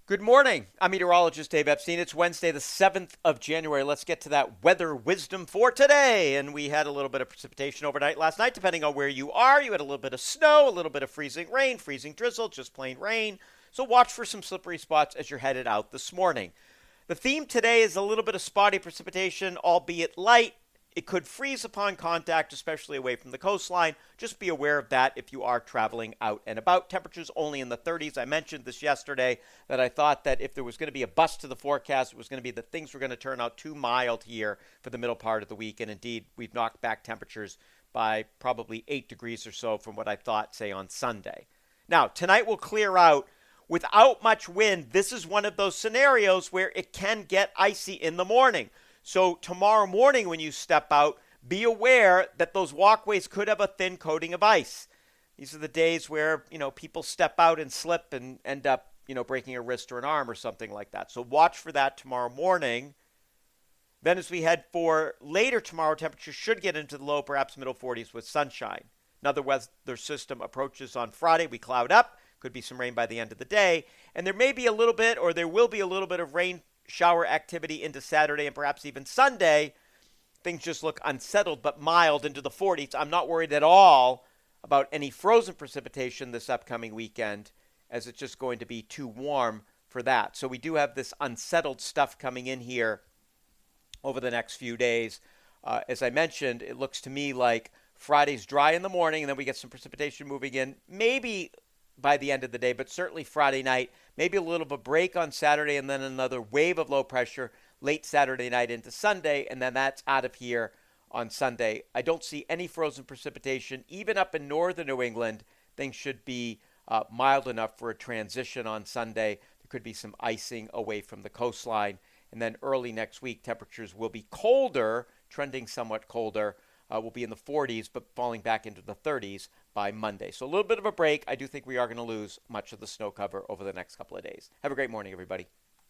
Good morning. I'm meteorologist Dave Epstein. It's Wednesday, the 7th of January. Let's get to that weather wisdom for today. And we had a little bit of precipitation overnight last night, depending on where you are. You had a little bit of snow, a little bit of freezing rain, freezing drizzle, just plain rain. So watch for some slippery spots as you're headed out this morning. The theme today is a little bit of spotty precipitation, albeit light. It could freeze upon contact, especially away from the coastline. Just be aware of that if you are traveling out and about. Temperatures only in the 30s. I mentioned this yesterday that I thought that if there was going to be a bust to the forecast, it was going to be that things were going to turn out too mild here for the middle part of the week. And indeed, we've knocked back temperatures by probably 8 degrees or so from what I thought, say, on Sunday. Now, tonight will clear out without much wind. This is one of those scenarios where it can get icy in the morning. So tomorrow morning when you step out, be aware that those walkways could have a thin coating of ice. These are the days where, people step out and slip and end up, breaking a wrist or an arm or something like that. So watch for that tomorrow morning. Then as we head for later tomorrow, temperatures should get into the low, perhaps middle 40s with sunshine. Another weather system approaches on Friday. We cloud up. Could be some rain by the end of the day. And there may be a little bit, or there will be a little bit of rain shower activity into Saturday and perhaps even Sunday. Things just look unsettled but mild into the 40s. I'm not worried at all about any frozen precipitation this upcoming weekend, as it's just going to be too warm for that. So we do have this unsettled stuff coming in here over the next few days. As I mentioned, it looks to me like Friday's dry in the morning, and then we get some precipitation moving in, maybe by the end of the day, but certainly Friday night. Maybe a little bit of a break on Saturday, and then another wave of low pressure late Saturday night into Sunday, and then that's out of here on Sunday. I don't see any frozen precipitation. Even up in northern New England, things should be mild enough for a transition on Sunday. There could be some icing away from the coastline. And then early next week, temperatures will be colder, trending somewhat colder. Will be in the 40s, but falling back into the 30s by Monday. So a little bit of a break. I do think we are going to lose much of the snow cover over the next couple of days. Have a great morning, everybody.